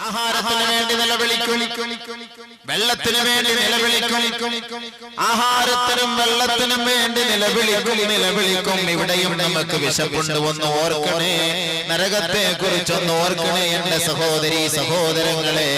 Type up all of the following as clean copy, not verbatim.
ആഹാരത്തിന് വേണ്ടി നിലവിളിക്കും, വെള്ളത്തിന് വേണ്ടി നിലവിളിക്കും, ആഹാരത്തിനും വെള്ളത്തിനും വേണ്ടി നിലവിളിക്കും. ഇവിടെയും നമുക്ക് വിശപ്പുണ്ട്, ഒന്ന് ഓർക്കണേ. നരകത്തെ കുറിച്ചൊന്ന് ഓർക്കണേ എന്റെ സഹോദരി സഹോദരങ്ങളെ.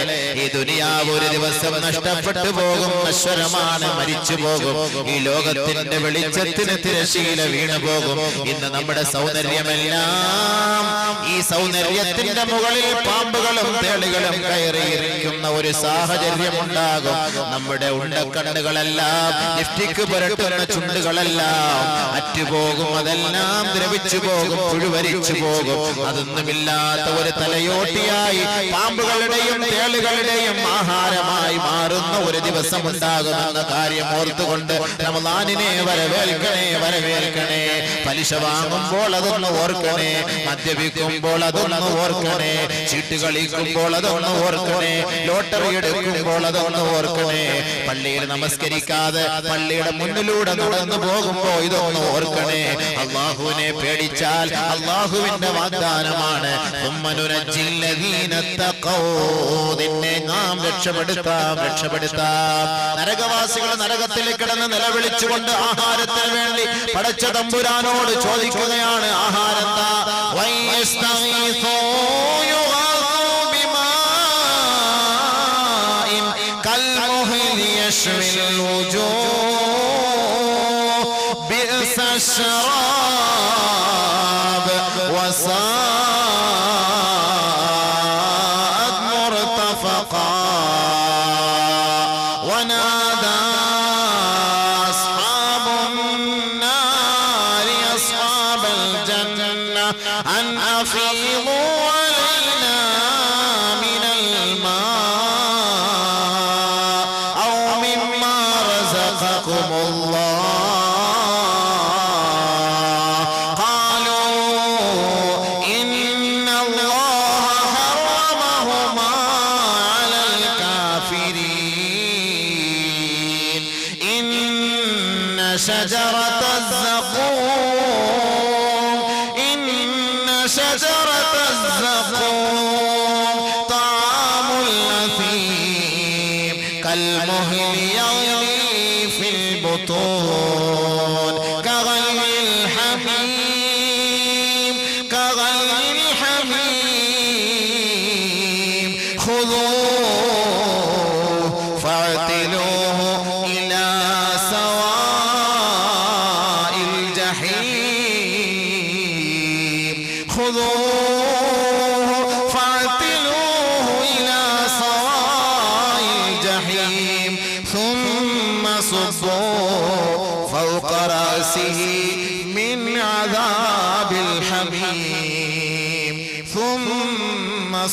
ഈ ദുനിയാവ് ഒരു ദിവസം നഷ്ടപ്പെട്ടു പോകും, നശ്വരമാണ്, മരിച്ചു പോകും. ഈ ലോകത്തിന്റെ വെളിച്ചത്തിന് തിരശീല വീണു പോകും. ഇന്ന് നമ്മുടെ സൗന്ദര്യമെല്ലാം ഈ സൗന്ദര്യത്തിന്റെ മുകളിൽ പാമ്പുകളും തേളുകളും കയറിയിരിക്കുന്ന ഒരു സാഹചര്യം ഉണ്ടാകും. നമ്മുടെ ഉണ്ടക്കണ്ണുകളെല്ലാം, ലിപ്സ്റ്റിക് പുരട്ടുന്ന ചുണ്ടുകളെല്ലാം അറ്റുപോകും, അതെല്ലാം ദ്രവിച്ചു പോകും, പുഴുവരിച്ചു പോകും. അതൊന്നുമില്ലാത്ത ഒരു തലയോട്ടിയായി പാമ്പുകളുടെയും തേളുകളുടെയും ആഹാരമായി മാറുന്ന ഒരു ദിവസം ഉണ്ടാകുമെന്ന കാര്യം ഓർത്തുകൊണ്ട് റമളാനിനെ വരവേൽക്കണേ, വരവേൽക്കണേ. പലിശ വാങ്ങുമ്പോൾ അതൊന്ന് ഓർക്കണേ, മദ്യപിക്കുമ്പോൾ അതൊന്ന് ഓർക്കണേ, ചീട്ട് കളിക്കുമ്പോൾ അതൊന്ന് ഓർക്കണേ, ലോട്ടറി എടുക്കുമ്പോൾ അതൊന്ന് ഓർക്കണേ. പള്ളിയിൽ നമസ്കരിക്കാതെ പള്ളിയുടെ മുന്നിലൂടെ നടന്നു പോകുമ്പോ ഇതൊന്ന് ഓർക്കണേ. അള്ളാഹുവിനെ പേടിച്ചാൽ അള്ളാഹുവിന്റെ വാഗ്ദാനമാണ്, നിന്നെ നാം രക്ഷപ്പെടുത്താം, രക്ഷപ്പെടുത്താം. നരകവാസികൾ നരകത്തിലേക്ക് കിടന്ന് നിലവിളിച്ചുകൊണ്ട് ആഹാരത്തിന് വേണ്ടി പടച്ച തമ്പുരാനോട് ചോദിക്കുകയാണ്, ആഹാരന്താ?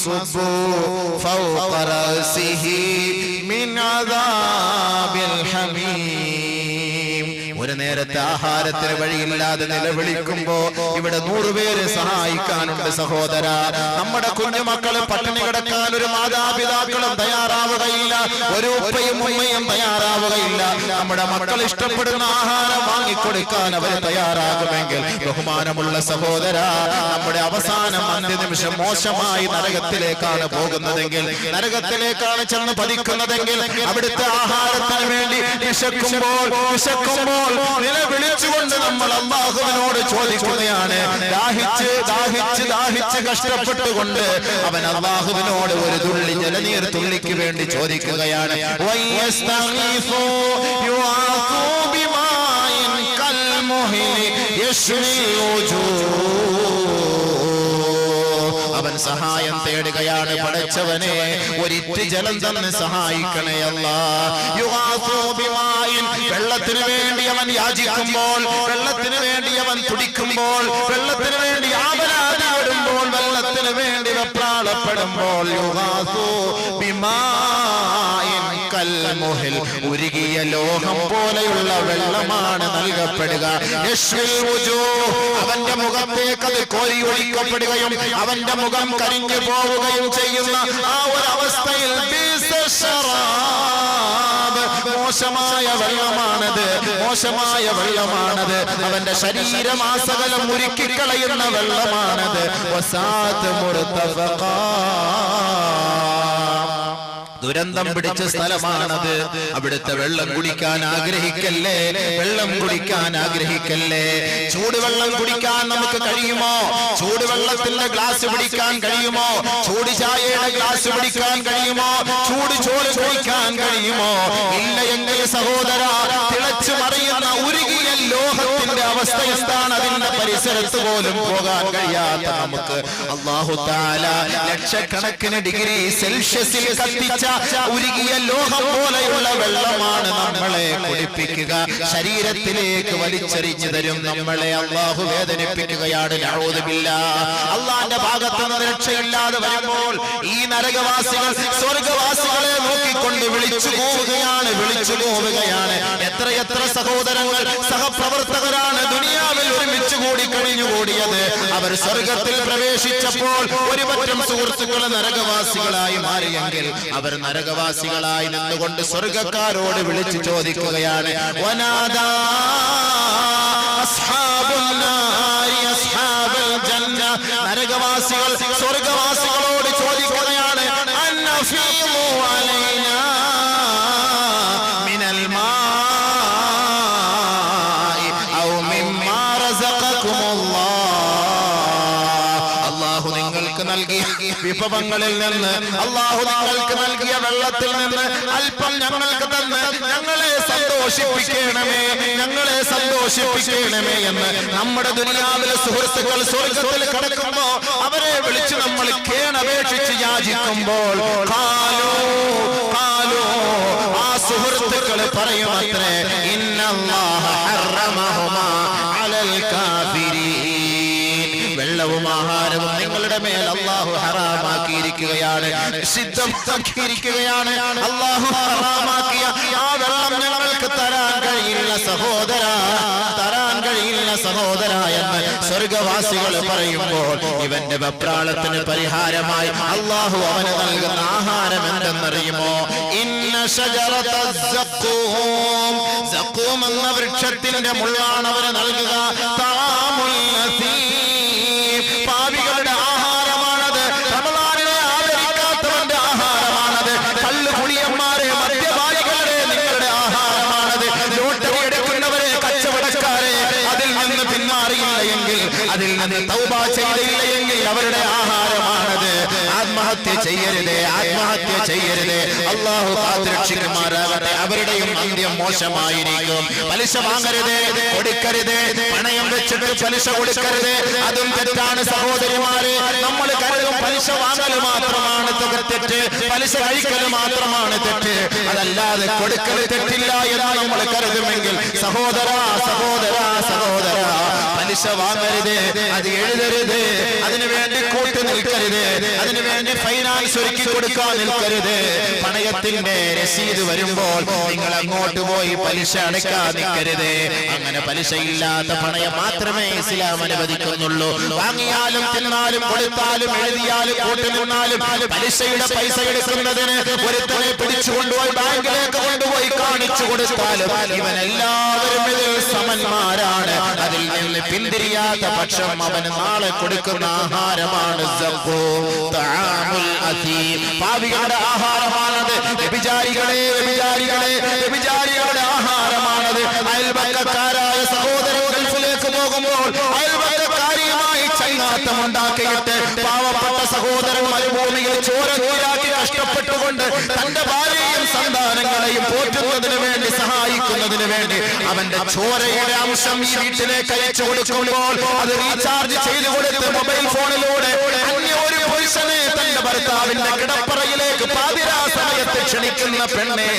صبوا فوق رأسه من عذاب الحميم. ഒരു നേരത്തെ ആഹാരത്തിന് വഴിയില്ലാതെ നിലവിളിക്കുമ്പോ ഇവിടെ 100 പേര് സഹായിക്കാനുണ്ട് സഹോദര. നമ്മുടെ കുഞ്ഞുമക്കളെ പട്ടിണി കിടക്കാൻ ഒരു മാതാപിതാക്കളും തയ്യാറാവുകയില്ല, ഒരു ഉപ്പയും ഉമ്മയും തയ്യാറാവുകയില്ല. നമ്മുടെ മക്കൾ ഇഷ്ടപ്പെടുന്ന ആഹാരം വാങ്ങിക്കൊടുക്കാൻ അവർ തയ്യാറാകുമെങ്കിൽ ബഹുമാനമുള്ള സഹോദര, നമ്മുടെ അവസാനം അന്ത്യനിമിഷം മോശമായി നരകത്തിലേക്കാണ് പോകുന്നതെങ്കിൽ, നരകത്തിലേക്കാണ് ചെന്ന് പതിക്കുന്നതെങ്കിൽ, അവിടുത്തെ ആഹാരത്തിന് വേണ്ടി വിശക്കുമ്പോൾ നിലവിളിച്ചുകൊണ്ട് നമ്മൾ അല്ലാഹുവിനോട് ചോദിക്കുകയാണ്. ദാഹിച്ച് ദാഹിച്ച് ദാഹിച്ച് കഷ്ടപ്പെട്ടുകൊണ്ട് അവൻ അല്ലാഹുവിനോട് ഒരു തുള്ളി ജലനീർ തുള്ളിക്ക് വേണ്ടി ചോദിക്കുകയാണ്. അവൻ സഹായം തേടുകയാണ്. പടച്ചവനെ, ഒരിറ്റ് ജലം തന്ന് സഹായിക്കണേ അല്ലാഹ്. വെള്ളത്തിന് വേണ്ടി അവൻ യാചിക്കുമ്പോൾ, വെള്ളത്തിന് വേണ്ടി അവൻ തുടിക്കുമ്പോൾ, വെള്ളത്തിന് വേണ്ടി ആവലാതി വരുമ്പോൾ, വെള്ളത്തിന് വേണ്ടി വെപ്രാളപ്പെടുമ്പോൾ, ഉരുകിയ ലോഹം പോലെയുള്ള വെള്ളമാണ് നൽകപ്പെടുക. അവന്റെ മുഖത്തേക്ക് അത് കോരി ഒഴിക്കപ്പെടുകയും അവന്റെ മുഖം കരിഞ്ഞു പോവുകയും ചെയ്യുന്ന ആ ഒരു അവസ്ഥയിൽ മോശമായ വെള്ളമാണത്, മോശമായ വെള്ളമാണത്. അവന്റെ ശരീരമാസകലം ഉരുക്കിക്കളയുന്ന വെള്ളമാണത്. ദുരന്തം പിടിച്ച സ്ഥലമാണത്. അവിടുത്തെ വെള്ളം കുടിക്കാൻ ആഗ്രഹിക്കല്ലേ, വെള്ളം കുടിക്കാൻ ആഗ്രഹിക്കല്ലേ. ചൂടുവെള്ളം കുടിക്കാൻ നമുക്ക് കഴിയുമോ? ചൂടുവെള്ളത്തിന്റെ ഗ്ലാസ് പിടിക്കാൻ കഴിയുമോ? ചൂട് ചായയുടെ ഗ്ലാസ് പിടിക്കാൻ കഴിയുമോ? ചൂട് ചോറ് കുടിക്കാൻ കഴിയുമോ? ഇല്ല എങ്കിൽ സഹോദര, തിളച്ചു മറിയുന്ന ഉരുകിയ ലോഹത്തിന്റെ അവസ്ഥ എന്താണ്? അതിന്റെ പരിസരത്ത് പോലും പോകാൻ കഴിയാത്ത നമുക്ക് അല്ലാഹു തആല ലക്ഷക്കണക്കിന് ഡിഗ്രി സെൽഷ്യസിൽ കത്തിച്ച ഉരുകിയ ലോഹം പോലെയുള്ള വെള്ളമാണ് നമ്മളെ കുടിപ്പിക്കുക, ശരീരത്തിലേക്ക് വലിച്ചെറിഞ്ഞു തരും. നമ്മളെ അല്ലാഹു വേദനിപ്പിക്കുകയാണ്. നഊദു ബില്ലാഹ്. അല്ലാഹുവിന്റെ ഭാഗത്ത് നിന്ന് രക്ഷയില്ലാതെ വരുമ്പോൾ ഈ നരകവാസികൾ സ്വർഗ്ഗവാസികളെ നോക്കിക്കൊണ്ട് വിളിച്ചു പോവുകയാണ്. എത്രയെത്ര സഹോദരങ്ങൾ, സഹപ്രവർത്തകരാണ് ദുനിയാവിൽ ഒരുമിച്ച് കൂടി കഴിഞ്ഞുകൂടിയത്. അവർ സ്വർഗത്തിൽ പ്രവേശിച്ചപ്പോൾ ഒരുപറ്റം സുഹൃത്തുക്കൾ നരകവാസികളായി മാറിയെങ്കിൽ അവർ നരകവാസികളായി നിന്നുകൊണ്ട് സ്വർഗക്കാരോട് വിളിച്ചു ചോദിക്കുകയാണ്. വനാദാ അസ്ഹാബുൻ നാരി അസ്ഹാബൽ ജന്ന. നരകവാസികൾ സ്വർഗവാസികളോട് ചോദിക്കുകയാണ്, അന്നഫീമു അലൈനാ മിനൽ മാഇ ഔ മിമ്മാ റസഖകുമുല്ലാഹ്. അല്ലാഹു നിങ്ങൾക്ക് നൽകിയ വിഭവങ്ങളിൽ നിന്ന്, അല്ലാഹു നിങ്ങൾക്ക് നൽകിയ വെള്ളത്തിൽ നിന്ന് അല്പം ഞങ്ങൾക്ക് തന്ന് ഞങ്ങളെ സന്തോഷിപ്പിക്കണമേ, ഞങ്ങളെ സന്തോഷിപ്പിക്കണമേ എന്ന് നമ്മുടെ ദുനിയാവിലെ സുഹൃത്തുക്കൾ സ്വർഗത്തിൽ കടക്കുമ്പോ അവരെ വിളിച്ച് നമ്മൾ കേണപേക്ഷിച്ച് യാചിക്കുമ്പോൾ ആ സുഹൃത്തുക്കൾ പറയുമത്രേ, ഇന്നല്ലാഹ ഹറമഹുമാ അലൽ കാഫിരീൻ. വെള്ളവും ആഹാരവും നിങ്ങളുടെ മേൽ അല്ലാഹു ഹറാമാക്കിയിരിക്കുകയാണ്, നിഷിദ്ധമാക്കിയിരിക്കുകയാണ്. അല്ലാഹു ഹറാമാക്കിയ ആ വെള്ളം ഞങ്ങൾക്ക് തരാൻ കഴിയില്ല സഹോദര, തരാൻ കഴിയില്ല സഹോദര എന്ന് സ്വർഗവാസികൾ പറയുമ്പോൾ ഇവന്റെ വെപ്രാളത്തിന് പരിഹാരമായി അല്ലാഹു അവന് നൽകുന്ന ആഹാരം എന്തെന്നറിയുമോ? ഇന്ന ശജറത സഖൂം. സഖൂം എന്ന വൃക്ഷത്തിന്റെ മുള്ളാണ് അവന് നൽകുക. തആമുൽ അസീം. പാപികളുടെ ആഹാരമാണത്. റമളാനിനെ ആദരിക്കാത്തവന്റെ ആഹാരമാണത്. കള്ളുകുടിയന്മാരെ, മദ്യപാനികളുടെ നിങ്ങളുടെ ആഹാരമാണത്. ലോട്ടറി എടുക്കുന്നവരെ, കച്ചവടക്കാരെ, അതിൽ നിന്ന് പിന്മാറിയില്ല എങ്കിൽ, അതിൽ നിന്ന് തൗബ ചെയ്തില്ല എങ്കിൽ അവരുടെ ആഹാരമാണത്. ആത്മഹത്യ ചെയ്യരുതേ, ആത്മഹത്യ ചെയ്യരുതേ. അല്ലാഹു കാത്തുരക്ഷിക്കുമാറാകട്ടെ. അവരുടെയും അന്ത്യം മോശമായിരിക്കും. പലിശ വാങ്ങരുതേ, കൊടുക്കരുതേ. പണയം വെച്ചിട്ട് പലിശ കൊടുക്കരുതേ, അതും തെറ്റാണ് സഹോദരിമാരെ. നമ്മൾ കരുതും പലിശ വാങ്ങൽ മാത്രമാണ് തെറ്റ്, പലിശ കഴിക്കൽ മാത്രമാണ് തെറ്റ്, അതല്ലാതെ കൊടുക്കൽ തെറ്റില്ല എന്ന് നമ്മൾ കരുതുമെങ്കിൽ സഹോദര സഹോദര സഹോദര, പലിശ വാങ്ങരുത്, അത് എഴുതരുത്, അതിനുവേണ്ടി കൂട്ടു നിൽക്കരുത്, അതിനുവേണ്ടി ഫൈനാൻസ് ഒരുക്കി കൊടുക്കാൻ നിൽക്കരുത്. പണയത്തിന്റെ രസീത് വരുമ്പോൾ നിങ്ങൾ അങ്ങോട്ട് പോയി പലിശ അടയ്ക്കാൻ നിൽക്കരുത്. അങ്ങനെ പലിശയില്ലാത്ത പണയം മാത്രമേ ഇസ്ലാം അനുവദിക്കുന്നുള്ളൂ. വാങ്ങിയാലും തിന്നാലും കൊടുത്താലും എഴുതിയാലും കൂട്ടു നിന്നാലും പലിശയുടെ പൈസ എടുക്കുന്നതിന് ഒരുത്തനെ പിടിച്ചുകൊണ്ടുപോയി ബാങ്കിലേക്ക് കൊണ്ടുപോയി കാണിച്ചു കൊടുത്താലും ഇവനെല്ലാവരും ഇതിൽ സമന്മാരാണ്. അതിൽ നിന്ന് പിന്തിരിയാത്ത പക്ഷം അവന് നാളെ കൊടുക്കുന്ന ആഹാരമാണ് പാപികളുടെ ആഹാരമാണത്. വ്യഭിചാരികളുടെ ആഹാരമാണത്. അയൽപക്കക്കാരായ സഹോദരൻ ഗൾഫിലേക്ക് പോകുമ്പോൾ അയൽപക്കക്കാരിയുമായി ചൈനാത്തം ഉണ്ടാക്കിയിട്ട് പാവപ്പെട്ട സഹോദരൻ മരുഭൂമിയിൽ ചോര നീരാക്കി കഷ്ടപ്പെട്ടുകൊണ്ട് തന്റെ ഭാര്യയും സന്താനങ്ങളെയും പോറ്റുന്നതിന് വേണ്ടി സഹായിക്കുന്നതിന് വേണ്ടി അവന്റെ ചോരയുടെ അംശം ഈ വീട്ടിലേക്ക് അയച്ചു കൊടുക്കുമ്പോൾ അത് റീചാർജ് ചെയ്തു കൊടുത്ത് മൊബൈൽ ഫോണിലൂടെ അന്യ ഒരു പുരുഷനെ തന്റെ ഭർത്താവിന്റെ കിടപ്പറയിലേക്ക് പാതിരാ സമയത്ത് ക്ഷണിക്കുന്ന പെണ്ണെ,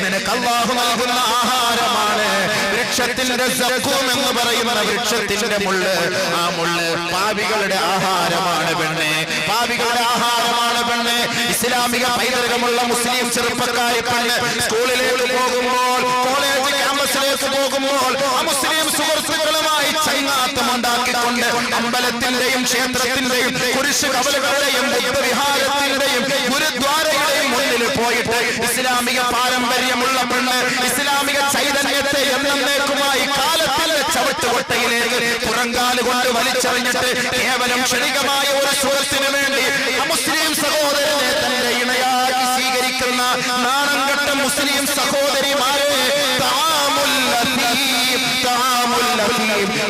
നിനക്ക് അല്ലാഹു നൽകുന്ന ആഹാരമാണ് വൃക്ഷത്തിന്റെ സഖൂം എന്ന് പറയുന്ന വൃക്ഷത്തിന്റെ മുള്ള്. ആ മുള്ള് പാപികളുടെ ആഹാരമാണ് പെണ്ണെ, പാപികളുടെ ആഹാരമാണ് പെണ്ണെ. ഇസ്ലാമിക പൈതൃകമുള്ള മുസ്ലിം ചെറുപ്പക്കാരി പെണ്ണ് സ്കൂളിലേക്ക് പോകുമ്പോൾ, കോളേജ് ക്യാമ്പസിലേക്ക് പോകുമ്പോൾ ആ മുസ്ലിം സുഹൃത്തുക്കളുമായി ചൈനാത്തം ഉണ്ടാക്കിക്കൊണ്ട് അമ്പലത്തിന്റെയും ക്ഷേത്രത്തിന്റെയും കുരിശ് കവലുകളുടെയും ബുദ്ധവിഹാരത്തിന്റെയും ഗുരുദ്വാരയുടെയും മുന്നിൽ പോയിട്ട് ഇസ്ലാമിക പാരമ്പര്യമുള്ള പെണ്ണ് ഇസ്ലാമിക ചൈതന്യത്തെ എന്നേക്കുമായി കാലത്തിന്റെ ചവിട്ടുകൊട്ടയിലേക്ക് പുറങ്കാല് കൊണ്ട് വലിച്ചെറിഞ്ഞിട്ട് കേവലം ക്ഷണികമായ ഒരു സുഹൃത്തിന് വേണ്ടി മുസ്ലിം സഹോദരനെ തന്റെ ഇണയാക്കി സ്വീകരിക്കുന്ന നാണം കെട്ട മുസ്ലിം സഹോദരിമാരെ,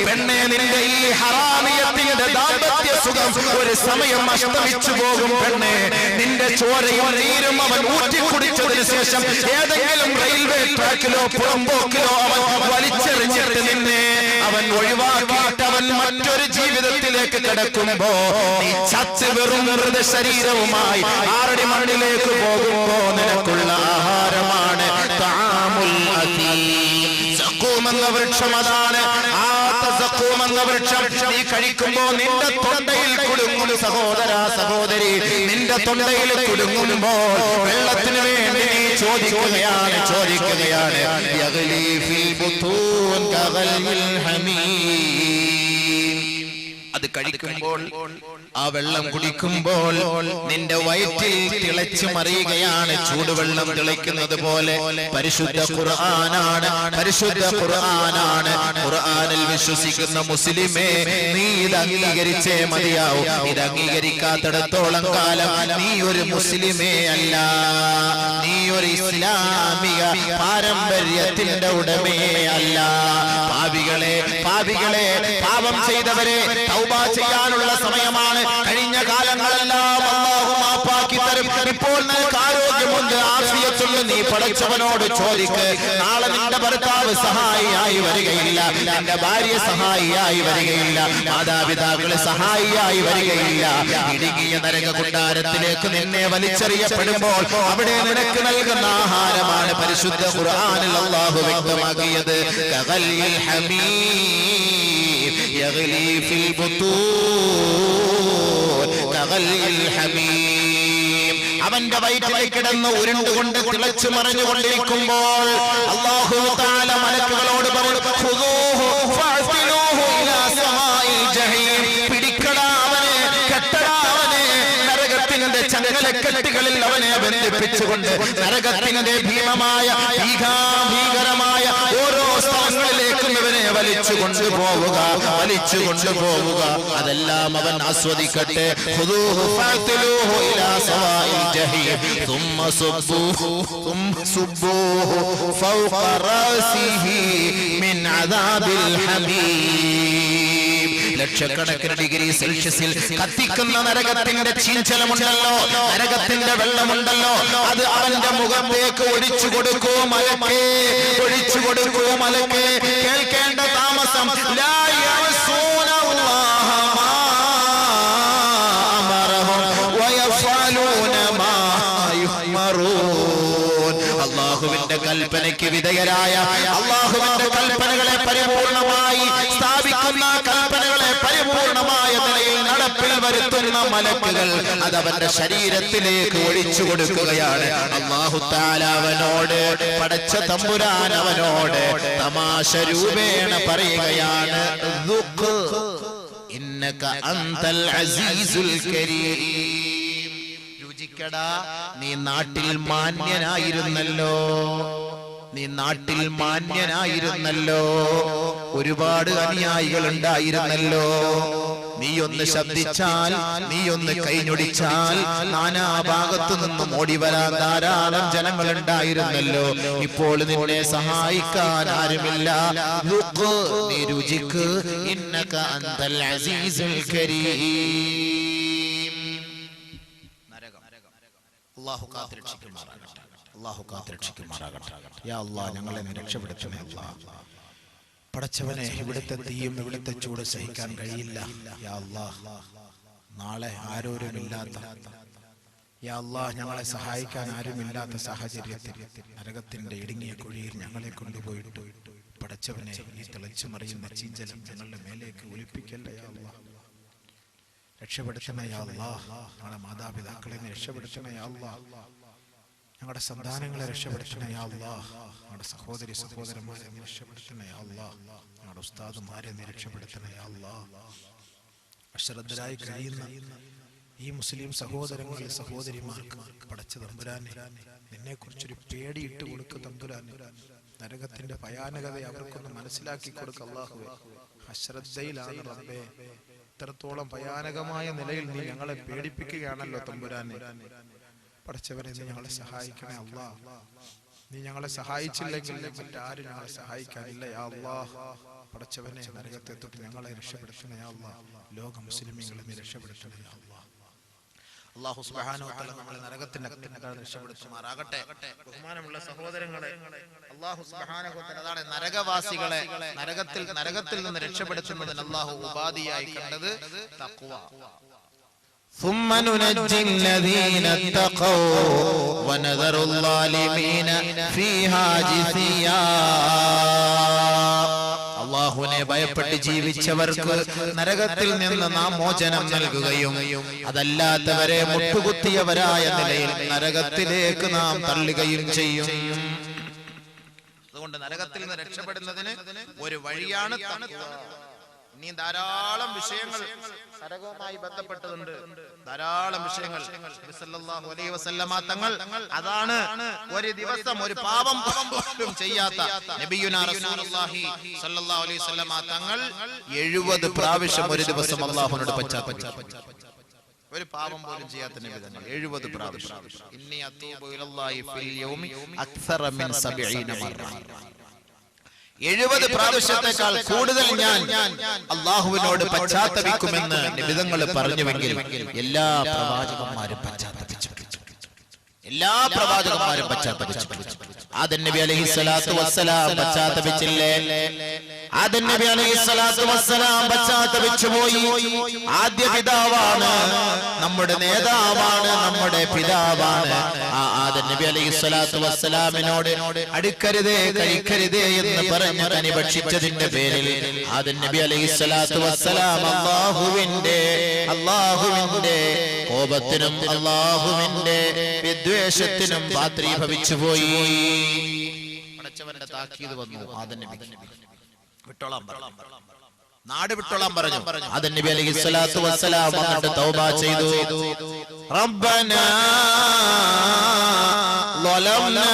പെണ്ണെ, നിന്റെ ഈ ഹറാമിയത്തിന്റെ ദാമ്പത്യ സുഖം ഒരു സമയം അസ്തമിച്ചു പോകും. പെണ്ണെ, നിന്റെ ചോരയും നീരും അവൻ ഊറ്റിക്കുടിച്ചതിന് ശേഷം ഏതെങ്കിലും റെയിൽവേ ട്രാക്കിലോ പുറമ്പോക്കിലോ അവൻ വലിച്ചെറിഞ്ഞിട്ട് നിന്നെ അവൻ ഒഴിവാക്കിയിട്ട് അവൻ മറ്റൊരു ജീവിതത്തിലേക്ക് കിടക്കുമ്പോ നീ ചത്ത് വെറും വെറുതെ ശരീരവുമായി ആറടി മണ്ണിലേക്ക് പോകുമ്പോ നിനക്കുള്ള ആഹാരമാണ് തആമുൽ അസീം. സഖൂം എന്ന വൃക്ഷം അതാണ്. ആ സഖൂം എന്ന വൃക്ഷം നീ കഴിക്കുമ്പോ നിന്റെ തൊണ്ടയിൽ കുടുങ്ങും. സഹോദര സഹോദരി, നിന്റെ തൊണ്ടയിൽ കുടുങ്ങുമ്പോ വെള്ളത്തിന് വേണ്ടി നീ ചോദിക്കുകയാണ്. യഗ്ലി ഫിൽ ബുതൂൻ കഗൽയിൽ ഹമീം. അത് കഴിക്കുമ്പോൾ, ആ വെള്ളം കുടിക്കുമ്പോൾ നിന്റെ വയറ്റിൽ തിളച്ചു മറിയുകയാണ്. ചൂടുവെള്ളം തിളയ്ക്കുന്നത് പോലെ പരിശുദ്ധ ഖുർആനാണ്. ഖുർആനിൽ വിശ്വസിക്കുന്ന മുസ്ലിമേ, നീ ഇത് അംഗീകരിച്ചേ മതിയാവും. ഇത് അംഗീകരിക്കാത്തിടത്തോളം കാലം നീ ഒരു മുസ്ലിമേ അല്ല, നീ ഒരു ഇസ്ലാമിക പാരമ്പര്യത്തിന്റെ ഉടമയെ അല്ല. പാപികളെ, പാപം ചെയ്തവരെ, തൗബ ചെയ്യാനുള്ള സമയമാണ്. കഴിഞ്ഞ കാലങ്ങളെല്ലാം അല്ലാഹു മാപ്പാക്കി തരും. ഇപ്പോൾ നിനക്ക് ആരോഗ്യമുണ്ട്, ആഫിയത്തുണ്ട്, നീ പടച്ചവനോട് ചോദിക്ക്. നാളെ നിന്റെ ഭർത്താവ് സഹായിയായി വരികയില്ല, നിന്റെ ഭാര്യ സഹായിയായി വരികയില്ല, മാതാപിതാക്കള് സഹായിയായി വരികയില്ല. ഇടുങ്ങിയ നരക കൊട്ടാരത്തിലേക്ക് നിന്നെ വലിച്ചെറിയപ്പെടുമ്പോൾ അവിടെ നിനക്ക് നൽകുന്ന ആഹാരമാണ് പരിശുദ്ധ ഖുർആനിൽ അല്ലാഹു വ്യക്തമാക്കിയത്. കഗൽയിൽ ഹമീം യഗ്ലി ഫിൽ ബുതൂൻ കഗൽയിൽ ഹമീം. അവന്റെ വയറ്റിലേക്ക് കിടന്ന് ഉരുണ്ടുകൊണ്ട് തിളച്ചു മറിഞ്ഞുകൊണ്ടിരിക്കുമ്പോൾ അല്ലാഹു തആല മലക്കുകളോട് പറഞ്ഞു, ഖുദൂഹു ഫഅ്തിലൂഹു ഇലാ സമാഇൽ ജഹീം. പിടിക്കടാ അവനെ, കെട്ടടാ അവനെ, നരകത്തിന്റെ ചങ്ങലക്കെട്ടുകളിൽ അവനെ ബന്ധിപ്പിച്ചുകൊണ്ട് നരകത്തിന്റെ ഭീമമായ ഭീകരമായ ഓരോ സ്ഥലങ്ങളിലേക്കും ഇവനെ വലിച്ചു കൊണ്ടുപോവുക. അതെല്ലാം അവൻ ആസ്വദിക്കട്ടെ. ഖുദൂഹു ഫഅ്തിലൂഹു ഇലാ സവാഇൽ ജഹീം ثم صبوه فوق رأسه من عذاب الحميم. ലക്ഷക്കണക്കിന് ഡിഗ്രി സെൽഷ്യസിൽ കത്തിക്കുന്ന നരകത്തിന്റെ ചീഞ്ചലമുണ്ടല്ലോ, നരകത്തിന്റെ വെള്ളമുണ്ടല്ലോ, അത് അവന്റെ മുഖത്തേക്ക് ഒഴിച്ചു കൊടുക്കൂ മലക്കേ, ഒഴിച്ചു കൊടുക്കൂ മലക്കേ. കേൾക്കേണ്ട താമസം, ലാ യഅസൂന അല്ലാഹ മാ അമറഹും വയഫഅലൂന മാ യുഅ്മറൂൻ. അല്ലാഹുവിന്റെ കൽപ്പനയ്ക്ക് വിധേയരായ, അല്ലാഹുവിന്റെ കൽപ്പനകളെ പരിപൂർണമായി സ്ഥാപിക്കുന്ന, കൽപ്പനകളെ പരിപൂർണമായ നിലയിൽ നടപ്പിൽ വരുത്തുന്ന മലക്കുകൾ അതവന്റെ ശരീരത്തിലേക്ക് ഒഴിച്ചു കൊടുക്കുകയാണ്. അല്ലാഹു തആല അവനോട്, പടച്ച തമ്പുരാൻ അവനോട് തമാശ രൂപേണ പറയുകയാണ്, ഇന്നക അൻതൽ അസീസുൽ കരീം. രുചിക്കടാ, നീ നാട്ടിൽ മാന്യനായിരുന്നല്ലോ, ഒരുപാട് അനുയായികൾ ഉണ്ടായിരുന്നല്ലോ. നീ ഒന്ന് ശബ്ദിച്ചാൽ, നീ ഒന്ന് കൈഞ്ഞൊടിച്ചാൽ നാനാഭാഗത്തു നിന്നും ഓടി വരാൻ ധാരാളം ജനങ്ങൾ ഉണ്ടായിരുന്നല്ലോ. ഇപ്പോൾ നിന്നെ സഹായിക്കാൻ ആരുമില്ല. നീ രുചിക്ക്, ഇന്നക അൻതൽ അസീസുൽ കരീം. നരകം അല്ലാഹു കാത്തുരക്ഷിക്കുമാറാകട്ടെ, അല്ലാഹു കാത്തുരക്ഷിക്കുമാറാകട്ടെ. യാ അല്ലാഹ്, ഞങ്ങളെ രക്ഷപ്പെടുത്തണേ അല്ലാഹ്. പടച്ചവനെ, ഇവിടുത്തെ തീയും ഇവിടുത്തെ ചൂട് സഹിക്കാൻ കഴിയില്ല. യാ അല്ലാഹ്, നാളെ ആരോരുമില്ലാത്ത, യാ അല്ലാഹ്, ഞങ്ങളെ സഹായിക്കാൻ ആരുമില്ലാത്ത സാഹചര്യത്തിൽ നരകത്തിന്റെ ഇടുങ്ങിയ കുഴിയിൽ ഞങ്ങളെ കൊണ്ടുപോയിട്ട് പടച്ചവനെ, ഈ തിളച്ചു മറിയുന്ന ചീഞ്ചലം ഞങ്ങളുടെ മേലേക്ക് ഒലിപ്പിക്കല്ലേ യാ അല്ലാഹ്. രക്ഷപ്പെടുത്തണേ യാ അല്ലാഹ്. ഞങ്ങളുടെ മാതാപിതാക്കളെ രക്ഷപ്പെടുത്തണേ യാ അല്ലാഹ്. ഞങ്ങളുടെ സന്താനങ്ങളെ രക്ഷപ്പെടുത്തണേ യാ അല്ലാഹ്. ഞങ്ങളുടെ സഹോദരി സഹോദരന്മാരെ രക്ഷപ്പെടുത്തണേ യാ അല്ലാഹ്. ഞങ്ങളുടെ ഉസ്താദുമാരെ രക്ഷപ്പെടുത്തണേ യാ അല്ലാഹ്. അശ്രദ്ധരായി കഴിയുന്ന ഈ മുസ്ലിം സഹോദരങ്ങളെ സഹോദരിമാർക്ക് പടച്ച തമ്പുരാനെ, നിന്നെ കുറിച്ചൊരു പേടിയിട്ട് കൊടുക്ക തമ്പുരാനെ. നരകത്തിന്റെ ഭയാനകത അവർക്കൊന്ന് മനസ്സിലാക്കി കൊടുക്ക അല്ലാഹുവേ. അശ്രദ്ധയിലാണ് റബ്ബേ. ഇത്രത്തോളം ഭയാനകമായ നിലയിൽ നീ ഞങ്ങളെ പേടിപ്പിക്കുകയാണല്ലോ തമ്പുരാനെ. പടച്ചവനെ നീ ഞങ്ങളെ സഹായിക്കണേ അല്ലാഹ്. നീ ഞങ്ങളെ സഹായിച്ചില്ലെങ്കിൽ മറ്റാരും ഞങ്ങളെ സഹായിക്കാനില്ല യാ അല്ലാഹ്. പടച്ചവനെ നരകത്തെ തൊട്ട് ഞങ്ങളെ രക്ഷപ്പെടുത്തണേ യാ അല്ലാഹ്. ലോക മുസ്ലിമീങ്ങളെ നീ രക്ഷപ്പെടുത്തണേ യാ അല്ലാഹ്. അല്ലാഹു സുബ്ഹാനഹു വ തആല നമ്മളെ നരകത്തിന്റെ രക്ഷപ്പെടുത്തുമാറാകട്ടെ. ബഹുമാനമുള്ള സഹോദരങ്ങളെ, അല്ലാഹു സുബ്ഹാനഹു വ തആല അതാണ് നരകവാസികളെ നരകത്തിൽ നിന്ന് രക്ഷപ്പെടുത്തുന്നതിന് അല്ലാഹു ഉപാധിയായി കണ്ടത് തഖ്വ. ثم ننجي الذين اتقوا ونذر الظالمين فيها جثيا. അല്ലാഹുവിനെ ഭയപ്പെട്ട് ജീവിച്ചവർക്ക് നരകത്തിൽ നിന്ന് നാം മോചനം നൽകുകയും അതല്ലാത്തവരെ മുട്ടുകുത്തിയവരായ നിലയിൽ നരകത്തിലേക്ക് നാം തള്ളുകയും ചെയ്യും. അതുകൊണ്ട് നരകത്തിൽ നിന്ന് രക്ഷപ്പെടുന്നതിന് ഒരു വഴിയാണ് തഖ്വ. ഇനി ധാരാളം വിഷയങ്ങൾ നരകവുമായി ബന്ധപ്പെട്ടതുണ്ട്. ധാരാളം വിഷയങ്ങൾ സല്ലല്ലാഹു അലൈഹി വസല്ലമ തങ്ങൾ അതാണ് ഒരു ദിവസം ഒരു പാപം പോലും ചെയ്യാത്ത നബിയുനാ റസൂലുള്ളാഹി സല്ലല്ലാഹു അലൈഹി വസല്ലമ തങ്ങൾ 70 പ്രാവശ്യം ഒരു ദിവസം അല്ലാഹുവിനോട് പശ്ചാത്തപിച്ചു. ഒരു പാപം പോലും ചെയ്യാത്ത നബി തങ്ങൾ 70 പ്രാവശ്യം. ഇന്നി അതൂബു ഇലല്ലാഹി ഫിൽ യൗമി അക്സറ മിൻ 70 മറ. 70 പ്രാവശ്യത്തേക്കാൾ കൂടുതൽ ഞാൻ അല്ലാഹുവിനോട് പശ്ചാത്തപിക്കുമെന്ന് നബിതങ്ങൾ പറഞ്ഞുവെങ്കിൽ എല്ലാ പ്രവാചകന്മാരും പശ്ചാത്തപിച്ചു. ആദം നബി അലൈഹിസ്സലാത്തു വസ്സലാം പശ്ചാത്തപിച്ചില്ലേ? ആദം നബി അലൈഹിസ്സലാത്തു വസ്സലാം പശ്ചാത്തപിച്ചു പോയി. ആദ്യ പിതാവാണ്, നമ്മുടെ നേതാവാണ്, നമ്മുടെ പിതാവാണ്. ആ ആദം നബി അലൈഹിസ്സലാത്തു വസ്സലാമിനോട് അടുക്കരുതേ കഴിക്കരുതേ എന്ന് പറഞ്ഞ് കനി ഭക്ഷിച്ചതിന്റെ പേരിൽ ആദം നബി അലൈഹിസ്സലാത്തു വസ്സലാം അല്ലാഹുവിന്റെ കോപത്തിനും അല്ലാഹുവിന്റെ വിദ്വേഷത്തിനും പാത്രീഭവിച്ചു പോയി. പടച്ചവന്റെ താക്കീത് വന്നു. ആദം നബി വിട്ടോളാം പറഞ്ഞു, നാട് വിട്ടോളാം പറഞ്ഞു. ആദം നബി അലൈഹിസ്സലാത്തു വസ്സലാം വന്നിട്ട് തൗബ ചെയ്തു. റബ്ബനാ ളലംനാ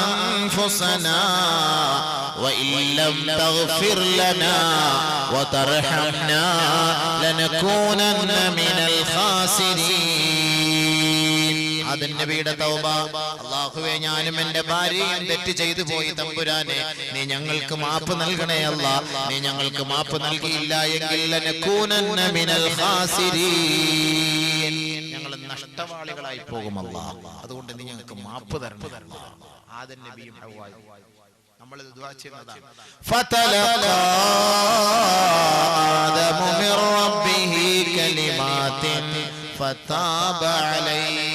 അൻഫുസനാ وإن لم تغفر لنا وترحمنا لنكونن من الخاسرين. ആദം നബിയുടെ തൗബ, അല്ലാഹുവേ ഞാനും എൻ്റെ ഭാര്യയും തെറ്റ് ചെയ്തു പോയി തമ്പുരാനെ, നീ ഞങ്ങൾക്ക് മാപ്പ് നൽകണേ അല്ലാഹ്. നീ ഞങ്ങൾക്ക് മാപ്പ് നൽകിയില്ല എങ്കിൽ ലനകൂനന്ന മിനൽ ഖാസിരീൻ, ഞങ്ങൾ നഷ്ടവാളികളായി പോകും അല്ലാഹ്. അതുകൊണ്ട് നീ ഞങ്ങൾക്ക് മാപ്പ് തരണം അല്ലാഹ്. ആദം നബിയും ഹവ്വായും നമ്മൾ ദുആ ചെയ്യുന്നതാണ്. ഫതലഖാ ആദമു മിർ റബ്ബിഹി കലിമാത്തിൻ ഫതാബ അലൈഹി.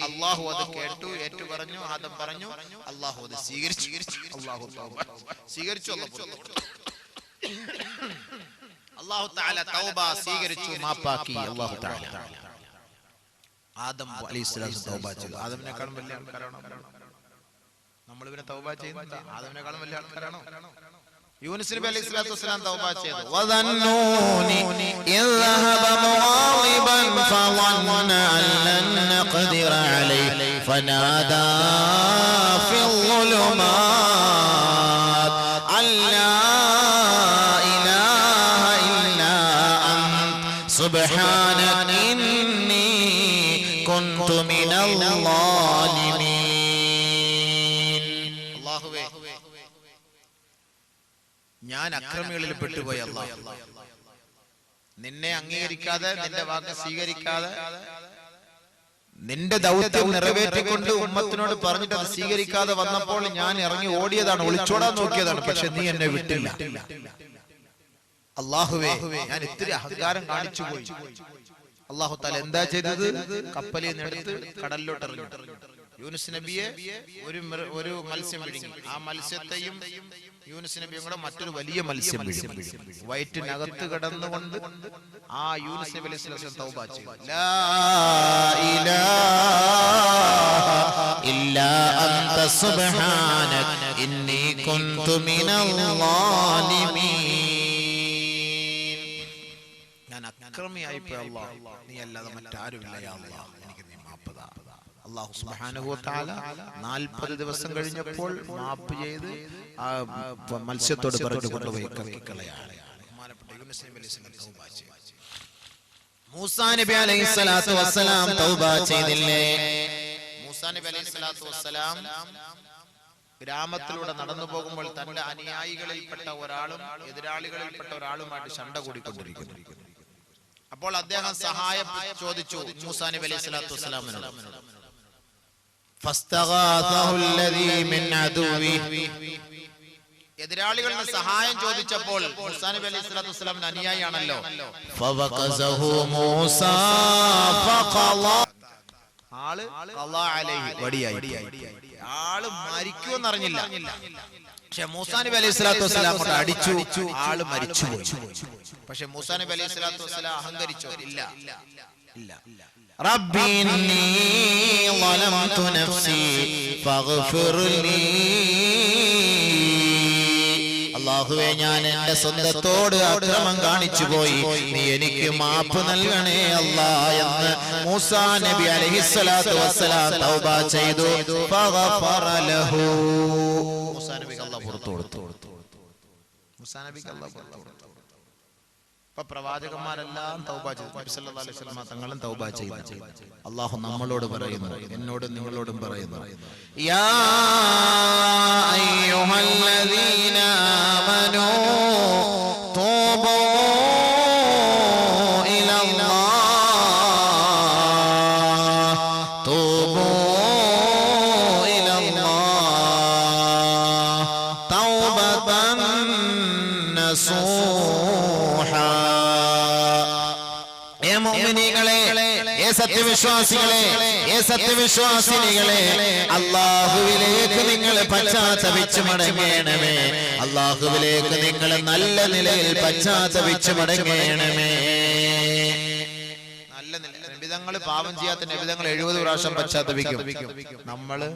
അല്ലാഹു അത് കേട്ടു, ഏറ്റു പറഞ്ഞു. ആദം പറഞ്ഞു, അല്ലാഹു അത് സ്വീകരിച്ചു. അല്ലാഹു തൗബ സ്വീകരിച്ചു. അല്ലാഹു തആല തൗബ സ്വീകരിച്ചു, മാപ്പാക്കി. അല്ലാഹു തആല ആദം അലൈഹിസ്സലാം തൗബ ചെയ്തു. ആദമിനെക്കാളും വലിയ ആൾക്കാരാണോ നമ്മൾ? ഇവനെ തൗബ ചെയ്യുന്നത് ആദമിനെക്കാളും വലിയ ആൾക്കാരാണോ? യൂനുസ് നബി അലൈഹിസ്സലാത്തു വസ്സലാം തൗബ ചെയ്തു. വദന്നൂനി ഇദ്ഹബ മുഗാളിബൻ ഫളന്ന അൻ നഖദിറ അലൈഹി ഫനാദാ ഫിൽ ളുലുമാത് അല്ലാ ഇലാഹ ഇല്ലാ അൻത സുബ്ഹാനക ഇന്നി കുൻതു മിനൽ ളാലിമീൻ. ഞാൻ അക്രമികളിൽ പെട്ടുപോയി അല്ലാഹ്. നിന്നെ അംഗീകരിക്കാതെ, നിന്റെ വാക്ക് സ്വീകരിക്കാതെ, നിന്റെ ദൗത്യം നിറവേറ്റിക്കൊണ്ട് ഉമ്മത്തിനോട് പറഞ്ഞിട്ട് അത് സ്വീകരിക്കാതെ വന്നപ്പോൾ ഞാൻ ഇറങ്ങി ഓടിയതാണ്, ഒളിച്ചോടാൻ നോക്കിയതാണ്. പക്ഷെ നീ എന്നെ വിട്ടില്ല. അല്ലാഹുവേ, ഞാൻ ഇത്തിരി അഹങ്കാരം കാണിച്ചു പോയി. അല്ലാഹു തആല എന്താ ചെയ്തത്? കപ്പലിൽ നിന്ന് എടുത്ത് കടലിലോട്ട് എറിഞ്ഞു. യൂനുസ് നബിയെ ഒരു മത്സ്യം വിഴുങ്ങി. ആ മത്സ്യത്തെയും യൂനുസ് നബിയും കൂടെ മറ്റൊരു വലിയ മത്സ്യം വിഴുങ്ങി. വയറ്റിനകത്ത് കിടന്നുകൊണ്ട് ആ യൂനുസ് നബി അലൈഹി സ്വലാം തൗബ ചെയ്തു. ലാ ഇലാഹ ഇല്ലാ അൻത സുബ്ഹാനക ഇന്നി കുൻതു മിനൽ ളാലിമീൻ. ഞാൻ അക്രമിയായി പോയി അല്ലാഹ്, നീ അല്ലാതെ മറ്റാരുമില്ല യാ അല്ലാഹ്, എനിക്ക് നീ മാപ്പ് താ. അല്ലാഹു സുബ്ഹാനഹു വ തആല 40 ദിവസം കഴിഞ്ഞപ്പോൾ മാപ്പ് ചെയ്ത് ആ മത്സ്യത്തോട് പറഞ്ഞു കൊണ്ടുപോയി കക്കിക്കളയാണ്. ബഹുമാനപ്പെട്ട യൂനുസ് നബി അലൈഹി സ്വലാം തൗബ ചെയ്തു. മൂസാ നബി അലൈഹിസ്സലാത്തു വസ്സലാം തൗബ ചെയ്തില്ലേ? മൂസാ നബി അലൈഹിസ്സലാത്തു വസ്സലാം ഗ്രാമത്തിലൂടെ നടന്നു പോകുമ്പോൾ തന്റെ അനുയായികളിൽപ്പെട്ട ഒരാളും എതിരാളികളിൽപ്പെട്ട ഒരാളുമായിട്ട് ശണ്ട കൂടിക്കൊണ്ടിരിക്കുന്നു. അപ്പോൾ അദ്ദേഹം സഹായം ചോദിച്ചു മൂസാ നബി അലൈഹിസ്സലാത്തു വസ്സലാമിനോട്. ഫസ്തഗാസഹു അല്ലദീ മിൻ അദുവി, എതിരാളികളിൽ നിന്ന് സഹായം ചോദിച്ചപ്പോൾ മൂസാ നബി അലൈഹിസ്സലാത്തു വസ്സലാമിന്റെ അനുയായിയാണല്ലോ. ഫവഖസഹു മൂസാ ഫഖളാ, ആള് ഖളാ അലൈഹി, വടിയായി. ആള് മരിക്കുമെന്ന് അറിഞ്ഞില്ല. പക്ഷെ മൂസാ നബി അലൈഹിസ്സലാത്തു വസ്സലാം കൊണ്ട് അടിച്ചു, ആള് മരിച്ചുപോയി. പക്ഷെ മൂസാ നബി അലൈഹിസ്സലാത്തു വസ്സലാം അഹങ്കരിച്ചോ? ഇല്ല. റബ്ബി ഇന്നി ളലംതു നഫ്സി ഫഗ്ഫിർ ലീ, അല്ലാഹുവേ ഞാൻ എന്റെ സ്വന്തത്തോട് അക്രമം കാണിച്ചു പോയി, നീ എനിക്ക് മാപ്പ് നൽകണേ അല്ലാഹ് എന്ന് മൂസാ നബി അലൈഹിസ്സലാത്തു വസ്സലാം തൗബ ചെയ്തു. ഫഗഫറ ലഹു, മൂസാ നബിക്ക് അല്ലാഹു പുറത്തു കൊടുത്തു. മൂസാ നബിക്ക് അല്ലാഹു പുറത്തു കൊടുത്തു. ഇപ്പൊ പ്രവാചകന്മാരെല്ലാം തൗബ ചെയ്തു. നബി സല്ലല്ലാഹു അലൈഹി വസല്ലം തങ്ങളും തൗബ ചെയ്തു. അല്ലാഹു നമ്മളോട് പറയുന്നു, എന്നോടും നിങ്ങളോടും പറയുന്നു, യാ അയ്യുഹല്ലദീന ആമനൂ തൂബൂ ഇലല്ലാഹ്, തൂബൂ ഇലല്ലാഹ് തൗബതൻ നസൂഹാ. സത്യവിശ്വാസിനികളെ, അല്ലാഹുവിലേക്ക് നിങ്ങൾ പശ്ചാത്തപിച്ചു മടങ്ങണമേ, അല്ലാഹുവിലേക്ക് നിങ്ങൾ നല്ല നിലയിൽ പശ്ചാത്തപിച്ചു മടങ്ങണമേ. നല്ല നബിതങ്ങൾ പാപം ചെയ്യാത്ത നബിതങ്ങൾ 70 പ്രാവശ്യം പശ്ചാത്തപിക്കും. നമ്മള്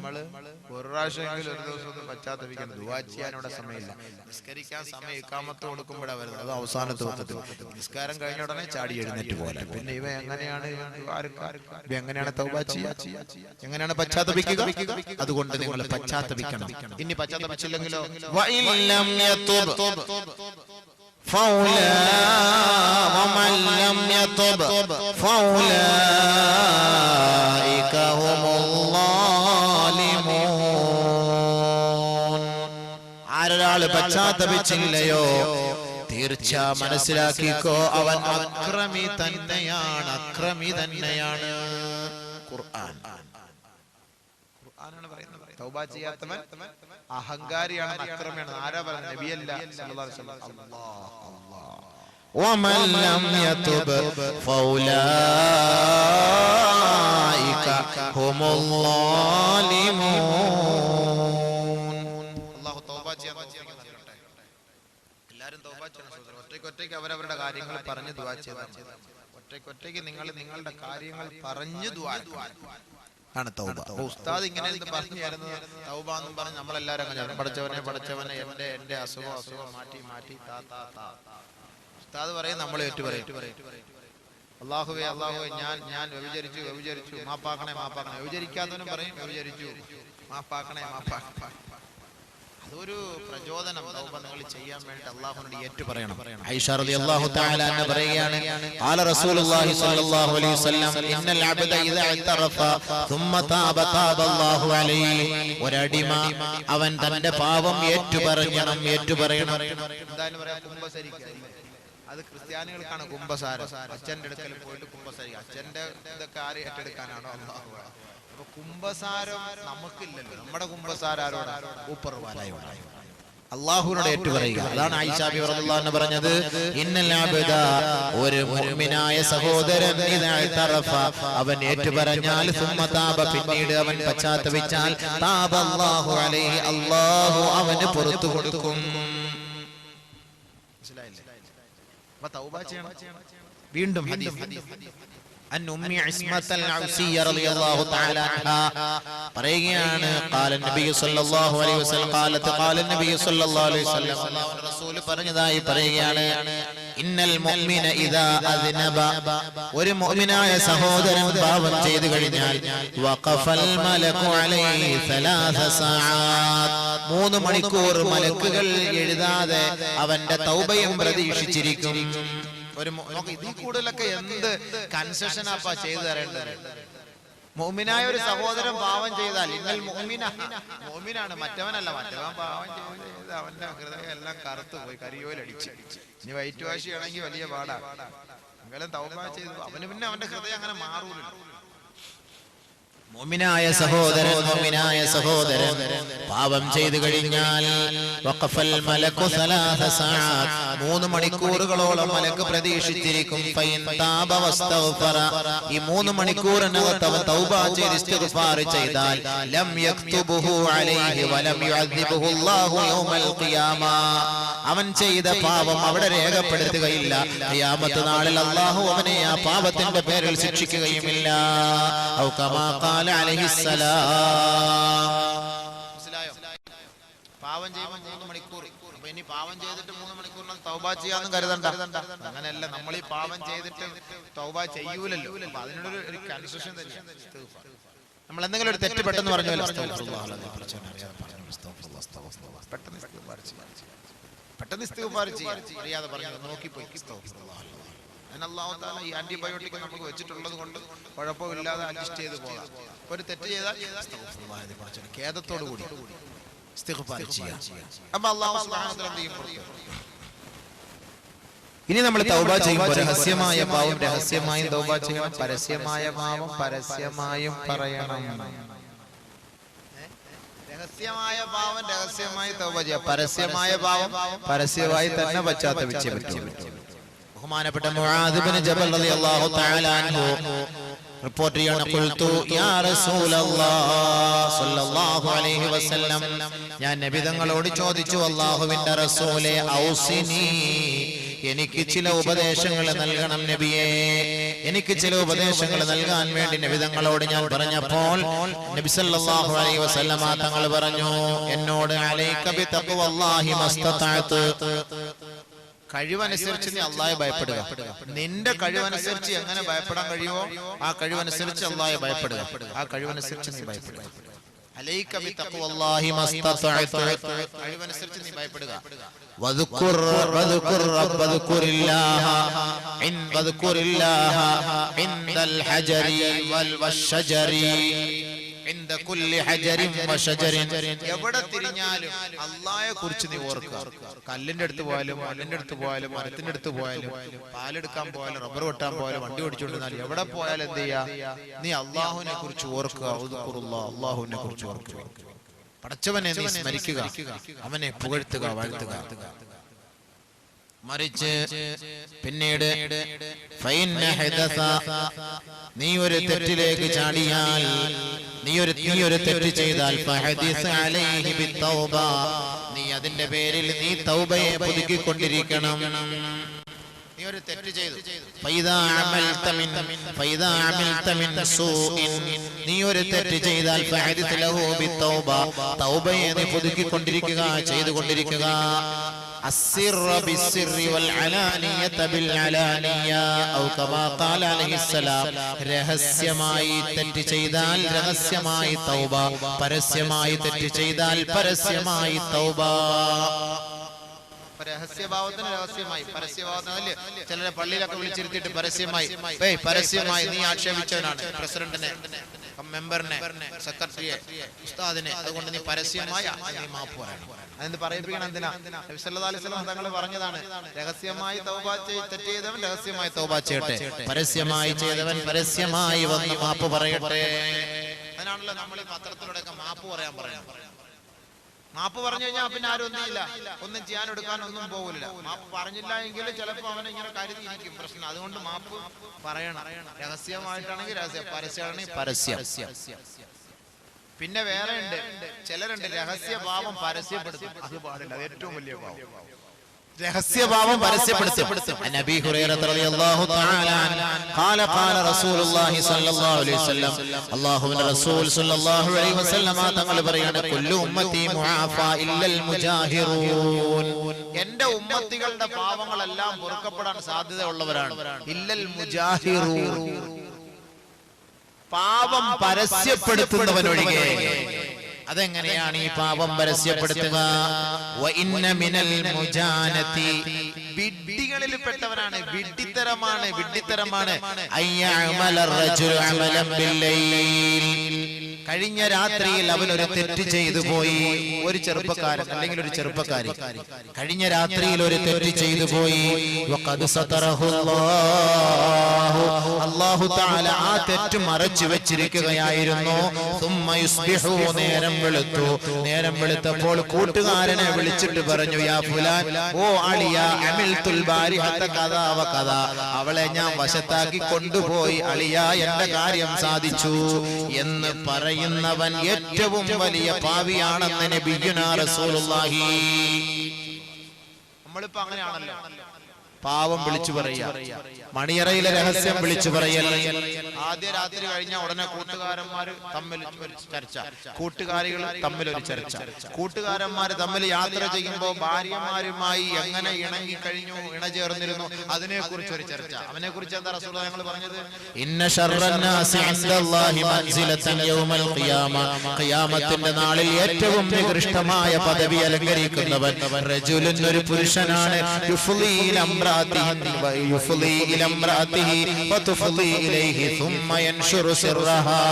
ഒരു പ്രാവശ്യമെങ്കിലും ഒരു ദിവസം ഒന്ന് പശ്ചാത്തപിക്കണം. ദുആ ചെയ്യാനുള്ള സമയമില്ല. നിസ്കരിക്കാൻ സമയം ഇഖാമത്ത് കൊടുക്കുമ്പോഴാണ് വരുന്നത്, അത് അവസാനത്തെ വക്തത്തിൽ. നിസ്കാരം കഴിഞ്ഞ ഉടനെ ചാടി എഴുന്നേറ്റ് പോലെ. പിന്നെ ഇവ എങ്ങനെയാണ് എങ്ങനെയാണ് തൗബ ചെയ്യുക, എങ്ങനെയാണ് പശ്ചാത്തപിക്കുക? അതുകൊണ്ട് നിങ്ങൾ പശ്ചാത്തപിക്കണം. ഇനി പശ്ചാത്തപിച്ചില്ലെങ്കിലോ വഇല്ലം യതുബ് ومن لم يتب فأولئك هم الظالمون. ആരൊരാൾ പശ്ചാത്തപിച്ചില്ലയോ തീർച്ച മനസ്സിലാക്കിക്കോ, അവൻ അക്രമി തന്നെയാണ്, അക്രമി തന്നെയാണ്. ഖുർആനാണ് പറയുന്നത്. തൗബ ചെയ്യാത്തവൻ അഹങ്കാരിയാണ്, അക്രമിയാണ്. ആരാ പറയുന്നത്? നബിയല്ല സല്ലല്ലാഹു അലൈഹി വസല്ലം. ومن لم يتب فأولئك هم الظالمون. അല്ലാഹു തൗബ ചെയ്യാൻ തൗഫീഖ് നൽകട്ടെ. എല്ലാവരും തൗബ ചെയ്യണം സഹോദരൻ. ഒറ്റയ്ക്കൊറ്റയ്ക്ക് അവരവരുടെ കാര്യങ്ങൾ പറഞ്ഞു ദുആ ചെയ്താൽ മതി. ഒറ്റയ്ക്കൊറ്റയ്ക്ക് നിങ്ങൾ നിങ്ങളുടെ കാര്യങ്ങൾ പറഞ്ഞു ദുആ ആണ് തൗബ. ഉസ്താദ് ഇങ്ങനെ പറഞ്ഞു തരുന്നത് തൗബ എന്നും പറഞ്ഞ് നമ്മളെല്ലാവരും അങ്ങനെ പഠിച്ചവനെ എന്റെ അസുഖം മാറ്റി ഉസ്താദ് പറയും, നമ്മൾ ഏറ്റു പറയും. അല്ലാഹുവേ ഞാൻ വ്യഭിചരിച്ചു മാപ്പാക്കണേ. വ്യഭിചരിക്കാത്തവനും പറയും വ്യഭിചരിച്ചു മാപ്പാക്കണേ. അതൊരു പ്രചോദനം. തൗബ നിങ്ങൾ ചെയ്യാൻ വേണ്ടി അല്ലാഹുവിനോട് ഏറ്റു പറയണം. ആയിഷ റളിയല്ലാഹു തആല അൻഹ പറയുകയാണ്, ഖാല റസൂലുള്ളാഹി സ്വല്ലല്ലാഹു അലൈഹി വസല്ലം ഇന്നൽ അബ്ദ ഇദാ ഇതറഫ ثم താബ അല്ലാഹു അലൈഹി. ഒരടിമ അവൻ തന്റെ പാപം ഏറ്റു പറയണം. എന്തായാലും പറയാം, കുംഭസരിക്കുക. അത് ക്രിസ്ത്യാനികൾക്കാണ് കുംഭസാരം. അച്ഛന്റെ അടുക്കൽ പോയിട്ട് കുംഭസരിക്കുക. അച്ഛന്റെ ഇതൊക്കെ ആര് ഏറ്റെടുക്കാനാണോ? അല്ലാഹു. അപ്പൊ കുംഭസാരം നമുക്കില്ലല്ലോ. നമ്മുടെ കുംഭസാരം ആരോടാണ്? ഊപ്പർവാലയോടാണ്. അല്ലാഹുവിനോട് ഏറ്റുപറയുക. അതാണ് ആയിഷ റളിയല്ലാഹു അൻഹ പറഞ്ഞത്, ഇന്നൽ അബ്ദ, ഒരു മുഅ്മിനായ സഹോദരൻ ഇദാ ഇതറഫ, അവൻ ഏറ്റുപറഞ്ഞാൽ സുമ്മ താബ, പിന്നീട് അവൻ പശ്ചാത്തപിച്ചാൽ താബ അല്ലാഹു അലൈഹി, അല്ലാഹു അവന് പുറത്തു കൊടുക്കും. മനസ്സിലായില്ലേ? അപ്പൊ തൗബ ചെയ്യണം. വീണ്ടും ഹദീസ് അൻ ഉമ്മി ഇസ്മത്തുൽ ഔസിയ്യ റളിയല്ലാഹു തആല അൻഹാ പറയുകയാണ്, ഖാല നബി സല്ലല്ലാഹു അലൈഹി വസല്ലം ഖാല നബി സല്ലല്ലാഹു അലൈഹി വസല്ലം, അല്ലാഹുവിന്റെ റസൂൽ പറഞ്ഞതായി പറയുകയാണ്, ഇന്നൽ മുഅ്മിന ഇദാ അദ്നബ, ഒരു മുഅ്മിനായ സഹോദരൻ പാപം ചെയ്തു കഴിഞ്ഞാൽ വഖഫൽ മലകു അലൈഹി 3 സഅാത്ത്, 3 മണിക്കൂർ മലക്കുകൾ എഴുതാതെ അവന്റെ തൗബയും പ്രതീക്ഷിച്ചിരിക്കും. നോക്ക് ഇതിൽ കൂടുതലൊക്കെ എന്ത് കൺസെഷനാപ്പാ ചെയ്തു തരേണ്ടത്? മുഅ്മിനായ ഒരു സഹോദരൻ പാവം ചെയ്താൽ ഇന്നൽ മുഅ്മിനാണ്, മറ്റവനല്ല. മറ്റവൻ പാവം ചെയ്ത് അവന്റെ ഹൃദയം എല്ലാം കറുത്തു പോയി, കരിയോലടിച്ച്. ഇനി വൈറ്റ് വാഷ് ചെയ്യണമെങ്കിൽ വലിയ പാടാ. എങ്കിലും തൗബ ചെയ്തു അവന് പിന്നെ അവന്റെ ഹൃദയം അങ്ങനെ മാറൂലല്ലോ. മുഅ്മിനായ സഹോദരൻ പാപം ചെയ്തു കഴിഞ്ഞാൽ വഖഫൽ മലകു 3 സഅാത്ത് 3 മണിക്കൂറുകളോളം മലക്ക് പ്രതീക്ഷിച്ചിരിക്കും. ഫൈൻ താബ വസ്തഗ്ഫറ ഈ 3 മണിക്കൂറിനകത്ത് അവൻ തൗബ ചെയ്ത് ഇസ്തിഗ്ഫാർ ചെയ്താൽ ലം യക്തുബുഹു അലൈഹി വലം യുഅദ്ദിബുഹു അല്ലാഹു യൗമൽ ഖിയാമ അവൻ ചെയ്ത പാപം അവിടെ രേഖപ്പെടുത്തുകയില്ല. ഖിയാമത്ത് നാളിൽ അല്ലാഹു അവനെ ആ പാപത്തിന്റെ പേരിൽ ശിക്ഷിക്കുകയുമില്ല. ഔ കമാ ഖാല അലൈഹിസ്സലാം. മനസ്സിലായോ? പാവം ചെയ്യുമ്പോൾ 3 മണിക്കൂർ. അപ്പൊ ഇനി പാവം ചെയ്തിട്ട് 3 മണിക്കൂറിനകം തൗബ ചെയ്യാന്നും കരുതണ്ട. അങ്ങനെയല്ല, നമ്മൾ ഈ പാവം ചെയ്തിട്ട് തൗബ ചെയ്യൂലല്ലോ. അപ്പൊ അതിനോടൊരു ഒരു കൺസെഷൻ തന്നെയാണ്. നമ്മൾ എന്തെങ്കിലും ഒരു തെറ്റ് പെട്ടെന്ന് പറഞ്ഞല്ലോ, പെട്ടെന്ന് ഇസ്തിഗ്ഫാർ ചെയ്യാം. അറിയാതെ പറഞ്ഞു നോക്കിപ്പോയി. അല്ലാഹു തആല ഈ ആന്റിബയോട്ടിക് നമുക്ക് വെച്ചിട്ടുള്ളത് കൊണ്ട് കുഴപ്പമില്ലാതെ അഡ്ജസ്റ്റ് ചെയ്ത് പോകാം. ഒരു തെറ്റ് ചെയ്താൽ ഖേദത്തോടു കൂടി ഇസ്തിഗ്ഫാർ ചെയ്യാം. അപ്പോൾ അല്ലാഹു സുബ്ഹാനഹു വ തആല എന്ത് ചെയ്യും? ഇനി നമ്മൾ തൗബ ചെയ്യുമ്പോൾ രഹസ്യമായ പാവം രഹസ്യമായും തൗബ ചെയ്യണം, പരസ്യമായ പാവം പരസ്യമായും പറയണം. രഹസ്യമായ പാവം രഹസ്യമായി തൗബ ചെയ്യാം, പരസ്യമായ പാവം പരസ്യമായി തന്നെ പശ്ചാത്തപിച്ചേ പറ്റും. ബഹുമാനപ്പെട്ട മുആദ് ഇബ്നു ജബൽ റളിയല്ലാഹു തആല അൻഹു റിപ്പോർട്ട് ചെയ്യാണ്, ഖുൽതു യാ റസൂലല്ലാഹ് സ്വല്ലല്ലാഹു അലൈഹി വസല്ലം, ഞാൻ നബി തങ്ങളോട് ചോദിച്ചു, അല്ലാഹുവിന്റെ റസൂലേ ഔസിനി, എനിക്ക് ചില ഉപദേശങ്ങൾ നൽകണം നബിയേ, എനിക്ക് ചില ഉപദേശങ്ങൾ നൽകാൻ വേണ്ടി നബി തങ്ങളോട് ഞാൻ പറഞ്ഞപ്പോൾ നബി സല്ലല്ലാഹു അലൈഹി വസല്ലമ തങ്ങൾ പറഞ്ഞു എന്നോട്, അലൈക ബിതഖ്വല്ലാഹി മസ്തതഅത്, കഴിവനുസരിച്ച് നീ അല്ലാഹയെ ഭയപ്പെടുക. നിന്റെ കഴിവനുസരിച്ച് എങ്ങനെ ഭയപ്പെടാൻ കഴിയുമോ ആ കഴിവനുസരിച്ച് അല്ലാഹയെ ഭയപ്പെടുക. ആ കഴിവനുസരിച്ച് നീ ഭയപ്പെടുക. അലൈക ബിതഖ്വല്ലാഹി മസ്തതഅത്, കഴിവനുസരിച്ച് നീ ഭയപ്പെടുക. വദ്കുർ ഇൻദൽ ഹജരി വൽ വശജരി ഇൻദ കുല്ലി ഹജരിൻ വശജരിൻ, എവിടെ തിരിഞ്ഞാലും അല്ലാഹയെ കുറിച്ച് നീ ഓർക്കുക. കല്ലിന്റെ അടുത്ത് പോയാലും മണ്ണിന്റെ അടുത്ത് പോയാലും മരത്തിന്റെ അടുത്ത് പോയാലും പാലെടുക്കാൻ പോയാലും റബ്ബർ വെട്ടാൻ പോയാലും വണ്ടി ഓടിച്ചുകൊണ്ടിരുന്നാലും എവിടെ പോയാലും എന്ത് ചെയ്യാ, നീ അല്ലാഹുവിനെ കുറിച്ച് ഓർക്കുക. അല്ലാഹുവിനെ കുറിച്ച് ഓർക്കുക. പടച്ചവനെ നീ സ്മരിക്കുക, അവനെ പുകഴ്ത്തുക, വാഴ്ത്തുക. മറിച്ച് പിന്നീട് നീ ഒരു തെറ്റിലേക്ക് ചാടിയാൽ, നീ ഒരു തെറ്റ് ചെയ്താൽ നീ അതിന്റെ പേരിൽ നീ തൗബയെ പുതുക്കിക്കൊണ്ടിരിക്കണം. നീ ഒരു തെറ്റ് ചെയ്തു, നീ ഒരു തെറ്റ് ചെയ്താൽ തൗബയെ നീ പുതുക്കിക്കൊണ്ടിരിക്കുക, ചെയ്തുകൊണ്ടിരിക്കുക. രഹസ്യമായി തെറ്റ് ചെയ്താൽ രഹസ്യമായി തൗബ, പരസ്യമായി തെറ്റ് ചെയ്താൽ പരസ്യമായി തൗബ. രഹസ്യഭാവത്തിന് രഹസ്യമായി, പരസ്യഭാവത്തിന് ചിലരെ പള്ളിയിലൊക്കെ വിളിച്ചിരുത്തിയിട്ട് പരസ്യമായി നീ ആക്ഷേപിച്ചവനാണ് പ്രസിഡന്റിനെ, മെമ്പറിനെ, സെക്രട്ടറിയെ, ഉസ്താദിനെ, അതുകൊണ്ട് നീ പരസ്യമായി നീ മാപ്പ് പറയണം. അതെന്ത് പറയിപ്പിക്കണം? എന്തിനാ? നബി സല്ലല്ലാഹു അലൈഹി വസല്ലം തങ്ങൾ പറഞ്ഞതാണ്, രഹസ്യമായി തൗബ തെറ്റ് ചെയ്തവൻ രഹസ്യമായി തൗബ ചെയ്യട്ടെ, പരസ്യമായി ചെയ്തവൻ പരസ്യമായി വന്ന് മാപ്പ് പറയട്ടെ. അതിനാണല്ലോ നമ്മൾ ഈ പത്രത്തിലൂടെയൊക്കെ മാപ്പ് പറയാൻ പറയാം. മാപ്പ് പറഞ്ഞു കഴിഞ്ഞാൽ പിന്നെ ആരും ഒന്നുമില്ല, ഒന്നും ചെയ്യാൻ എടുക്കാൻ ഒന്നും പോകില്ല. മാപ്പ് പറഞ്ഞില്ല എങ്കിൽ ചിലപ്പോൾ അവനെ ഇങ്ങനെ കരുതിയിരിക്കും പ്രശ്നം. അതുകൊണ്ട് മാപ്പ് പറയണം. രഹസ്യമായിട്ടാണെങ്കിൽ രഹസ്യം, പരസ്യമാണെങ്കിൽ പരസ്യം. പിന്നെ വേറെ ഉണ്ട്, ചിലരുണ്ട് രഹസ്യഭാവം പരസ്യപ്പെടുത്തും. അത് പാടില്ല, അത് ഏറ്റവും വലിയ പാവം. രഹസ്യഭാവം പരസ്യപ്പെടുത്തും. നബി ഹുറൈറ റളിയല്ലാഹു തആല ഖാല ഖാല റസൂലുള്ളാഹി സ്വല്ലല്ലാഹു അലൈഹി വസല്ലം, അല്ലാഹുവിന്റെ റസൂൽ സ്വല്ലല്ലാഹു അലൈഹി വസല്ലം തങ്ങൾ പറയാണ്, കുല്ലു ഉമ്മത്തി മുആഫാ ഇല്ലൽ മുജാഹിറൂൻ, എന്റെ ഉമ്മത്തികളുടെ പാവങ്ങളെല്ലാം പൊറുക്കപ്പെടാൻ സാധ്യതയുള്ളവരാണ്. ഇല്ലൽ മുജാഹിറൂൻ, പാപം പരസ്യപ്പെടുത്തുന്നവനൊഴികെ. അതെങ്ങനെയാണ് ഈ പാപം പരസ്യപ്പെടുത്തുക? വഇന്ന മിനൽ മുജാനതി വിഡ്ഢികളിൽ പെട്ടവനാണ്, വിഡ്ഢിത്തരമാണ് അയ്യഅമല റജുലു അമലൻ ബില്ലൈൽ. കഴിഞ്ഞ രാത്രിയിൽ അവൻ ഒരു തെറ്റ് ചെയ്തു പോയി. ഒരു ചെറുപ്പക്കാരൻ അല്ലെങ്കിൽ ഒരു ചെറുപ്പക്കാരി കഴിഞ്ഞ രാത്രിയിൽ ഒരു തെറ്റ് ചെയ്തു പോയി. വഖദ് സതറഹുല്ലാഹു, അല്ലാഹു തആല ആ തെറ്റ് മറച്ചു വെച്ചിരിക്കുകയായിരുന്നു. സുമ്മ യുസ്ബിഹു, നേരം വെളുത്തപ്പോൾ കൂട്ടുകാരനെ വിളിച്ചിട്ട് പറഞ്ഞു, യാ ഫുലാൻ, ഓ അളിയ, അമിൽതുൽ ബാരിഹത കദാ വ കദാ, അവളെ ഞാൻ വശത്താക്കി കൊണ്ടുപോയി അളിയ, എന്റെ കാര്യം സാധിച്ചു എന്ന് പറയുന്നവൻ ഏറ്റവും വലിയ പാപിയാണെന്ന് നബിയുനാ റസൂലുള്ളാഹി. നമ്മളിപ്പോ അങ്ങനെയാണല്ലോ, പാവം വിളിച്ചു പറയാ, മണിയറയിലെ രഹസ്യം വിളിച്ചു പറയൽ. ആദ്യ രാത്രി കഴിഞ്ഞ ഉടനെ കൂട്ടുകാരന്മാര് തമ്മിൽ ചർച്ച, കൂട്ടുകാരികൾ തമ്മിൽ ഒരു ചർച്ച, കൂട്ടുകാരന്മാര് തമ്മിൽ യാത്ര ചെയ്യുമ്പോൾ ഭാര്യമാരുമായി എങ്ങനെ ഇണങ്ങി കഴിഞ്ഞു, ഇണചേർന്നിരുന്നു, അതിനെ കുറിച്ച് ഒരു ചർച്ച. അവനെ കുറിച്ച് എന്താ റസൂലുള്ളാഹി ഞങ്ങൾ പറഞ്ഞത്? ഇന്ന ശർറന്നാസി ഇൻദല്ലാഹി മൻസിലതൻ യൗമൽ ഖിയാമ, ഖിയാമത്തിന്റെ നാളിൽ ഏറ്റവും നികൃഷ്ടമായ പദവി അലങ്കരിക്കുന്നവൻ റജുലുൻ, ഒരു പുരുഷനാണ്, യുഫ്ളി ഇല ഇംറാഅതിഹി വതുഫ്ളി ഇലൈഹി ثم ينشر سرها.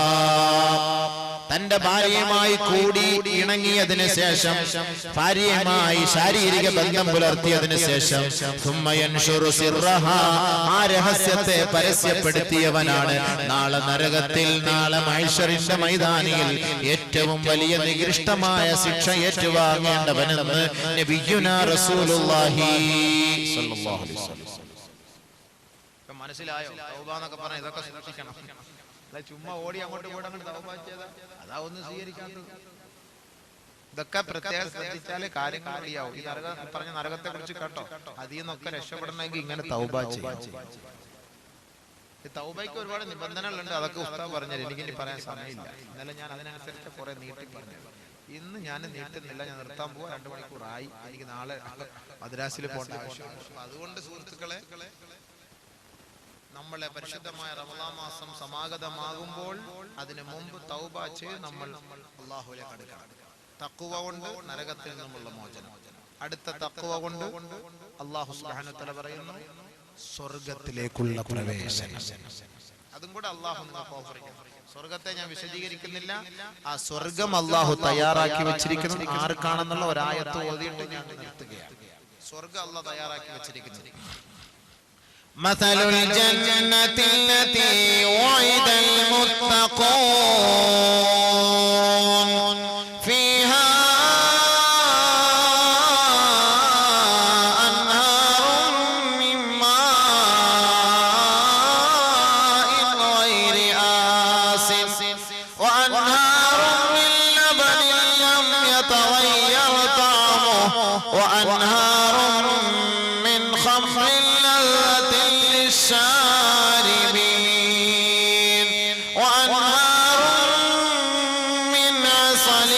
തന്റെ ഭാര്യയുമായി കൂടി ഇണങ്ങിയതിന് ശേഷം, ഭാര്യയുമായി ശാരീരിക ബന്ധം പുലർത്തിയതിന് ശേഷം, ثم ينشر سرها, ആ രഹസ്യത്തെ പരസ്യപ്പെടുത്തിയവനാണ് നാളെ നരകത്തിൽ, നാളെ മഹ്ശറിന്റെ മൈതാനിയിൽ ഏറ്റവും വലിയ നികൃഷ്ടമായ ശിക്ഷ ഏറ്റുവാങ്ങേണ്ടവനെന്ന് നബിയുനാ റസൂലുള്ളാഹി സ്വല്ലല്ലാഹു അലൈഹി വസല്ലം. മനസ്സിലായോ? തൗബ എന്നൊക്കെ പറഞ്ഞാൽ ഇതൊക്കെ സൂക്ഷിക്കണം. ചുമ്മാ ഓടി അങ്ങോട്ട് പോയി അങ്ങോട്ട് തൗബ ചെയ്താ അതാ ഒന്നും സ്വീകരിക്കാത്തത്. ഇതൊക്കെ പ്രത്യേകം ശ്രദ്ധിച്ചാലേ കാര്യങ്ങൾ അറിയാവൂ. ഈ പറഞ്ഞ നരകത്തെ കുറിച്ച് കേട്ടോ, അതിൽ നിന്നൊക്കെ രക്ഷപ്പെടണമെങ്കിൽ ഇങ്ങനെ തൗബ ചെയ്യാം. ഈ തൗബയ്ക്ക് ഒരുപാട് നിബന്ധനകളുണ്ട്, അതൊക്കെ ഉസ്താദ് പറഞ്ഞത് എനിക്കിനി പറയാൻ സമയമില്ല. ഇന്നലെ ഞാൻ അതിനനുസരിച്ച് കുറെ നീട്ടി പറഞ്ഞു. ഇന്ന് ഞാൻ നീട്ടുന്നില്ല, ഞാൻ നിർത്താൻ പോവാ. 2 മണിക്കൂറായി. എനിക്ക് നാളെ മദ്രാസിൽ പോകേണ്ട ആവശ്യമാണ്. അതുകൊണ്ട് സുഹൃത്തുക്കളെ, നമ്മളെ പരിശുദ്ധമായ റമളാൻ മാസം സമാഗതമാകുമ്പോൾ അതിനു മുമ്പ് തൗബ ചെയ്ത് നമ്മൾ അല്ലാഹുവിലേക്ക് അടുക്കണം. തഖ്വ കൊണ്ട് നരകത്തിൽ നിന്നുള്ള മോചനം, അടുത്ത തഖ്വ കൊണ്ട് അല്ലാഹു സുബ്ഹാനഹു വ തആല പറയുന്നു സ്വർഗ്ഗത്തിലേക്കുള്ള പ്രവേശനം. അതും കൂടെ അല്ലാഹു നമുക്ക് ഓഫർ ചെയ്യുന്നു. സ്വർഗ്ഗത്തെ ഞാൻ വിശദീകരിക്കുന്നില്ല. ആ സ്വർഗ്ഗം അല്ലാഹു തയ്യാറാക്കി വെച്ചിരിക്കുന്നത് ആർക്കാണെന്നുള്ള ഒരായത്ത് ഓതിയിട്ട് ഞാൻ നിർത്തുകയാണ്. സ്വർഗ്ഗം അല്ലാഹു തയ്യാറാക്കി വെച്ചിരിക്കുന്നത്. مثل الجنة التي وعد المتقون فيها أنهار من ماء غير آسن وأنهار من لبن لم يتغير طعمه وأنهار من خمر للشاربين وأنهار من عسل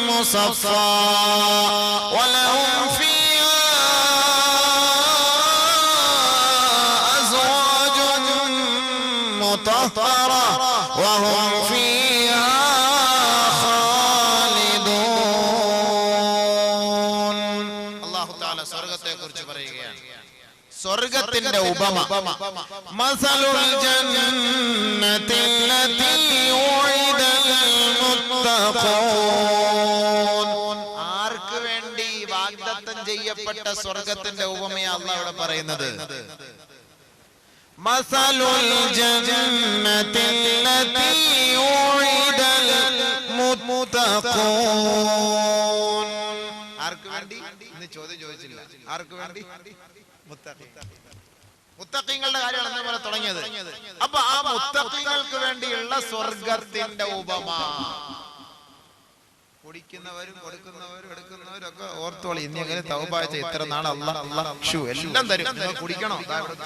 مصفى ولهم فيها أزواج مطهرة وهم فيها خالدون. الله تعالى സ്വർഗ്ഗത്തെ കുറിച്ച് പറയുകയാണ്. സ്വർഗ്ഗത്തിന്റെ ഉപമ, മസലുൽ ജന്നത്തില്ലതി ഉഇദൽ മുത്തഖൂൻ, ആർക്ക് വേണ്ടി വാഗ്ദത്തം ചെയ്യപ്പെട്ട സ്വർഗ്ഗത്തിന്റെ ഉപമയാണ് അല്ലാഹു ഇവിടെ പറയുന്നത്. മസലുൽ ജന്നത്തില്ലതി ഉഇദൽ മുത്തഖൂൻ, ആർക്ക് വേണ്ടി? ഇന്ന് ചോദ്യം ചോദിച്ചില്ല. ആർക്ക് വേണ്ടി? മുത്തഖീങ്ങളുടെ കാര്യമാണ് ഇന്നലെ തുടങ്ങിയത്. അപ്പൊ ആ മുത്തഖീങ്ങൾക്ക് വേണ്ടിയുള്ള സ്വർഗത്തിന്റെ ഉപമ, കുടിക്കുന്നവരും കൊടുക്കുന്നവരും എടുക്കുന്നവരും ഒക്കെ ഓർത്തോളി. ഇനി എങ്ങനെ തൗബ ചെയ്ത് ഇത്ര നാൾ അല്ലാഹ് എല്ലാം തരും. നിങ്ങൾ കുടിക്കണോ?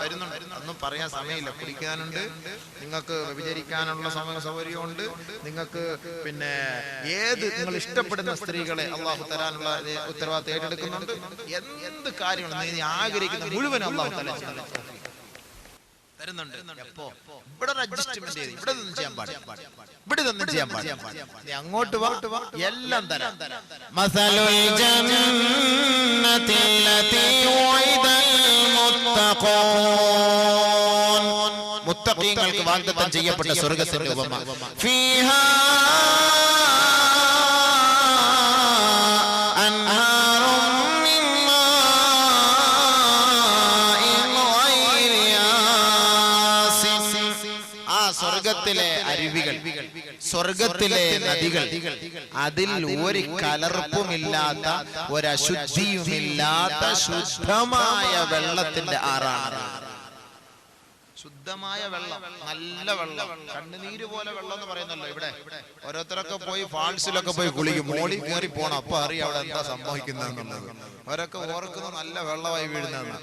തരുന്നുണ്ട്. ഒന്നും പറയാൻ സമയമില്ല. കുടിക്കാനുണ്ട്, നിങ്ങൾക്ക് വ്യഭിചരിക്കാനുള്ള സൗകര്യമുണ്ട്, നിങ്ങൾക്ക് പിന്നെ ഏത് നിങ്ങൾ ഇഷ്ടപ്പെടുന്ന സ്ത്രീകളെ അള്ളാഹു തരാനുള്ള ഉത്തരവാദിത്തം ഏറ്റെടുക്കുന്നുണ്ട്. എന്ത് കാര്യമാണ് നീ ആഗ്രഹിക്കുന്ന മുഴുവൻ അള്ളാഹു തരാൻ വരുന്നുണ്ട്. എപ്പോ ഇവിടെ അഡ്ജസ്റ്റ്മെന്റ് ചെയ്ത് ഇവിടെ ഒന്നും ചെയ്യാൻ പാടില്ല, ഇവിടെ ഇതൊന്നും ചെയ്യാൻ പാടില്ല, നീ അങ്ങോട്ട് വാ, എല്ലാം തരാം. മസലുൽ ജന്നത്തില്ലതി വഇദൽ മുത്തഖൂൻ, മുത്തഖീങ്ങൾക്ക് വാഗ്ദത്തം ചെയ്യപ്പെട്ട സ്വർഗ്ഗത്തിന്റെ ഉപമ. ഫീഹാ അൻഹാറും മിൻ മാഇൻ ഗൈരി ആസിൻ, ആ സ്വർഗ്ഗത്തിലെ അരുവികൾ, സ്വർഗത്തിലെ നദികൾ, അതിൽ ഒരു കലർപ്പുമില്ലാത്ത ഒരശുദ്ധിയുമില്ലാത്ത ശുദ്ധമായ വെള്ളത്തിന്റെ ആറാണ്. ശുദ്ധമായ വെള്ളം, നല്ല വെള്ളം, കണ്ണുനീര് പോലെ വെള്ളം എന്ന് പറയുന്നല്ലോ. ഇവിടെ ഓരോരുത്തരൊക്കെ പോയി ഫാൾസിലൊക്കെ പോയി കുളിക്കും, മോളിൽ കയറി പോണം, അപ്പൊ അറിയാം അവിടെ എന്താ സംഭവിക്കുന്നതെന്നുള്ളത്. അവരൊക്കെ ഓർക്കുന്ന നല്ല വെള്ളമായി വീഴുന്നതാണ്.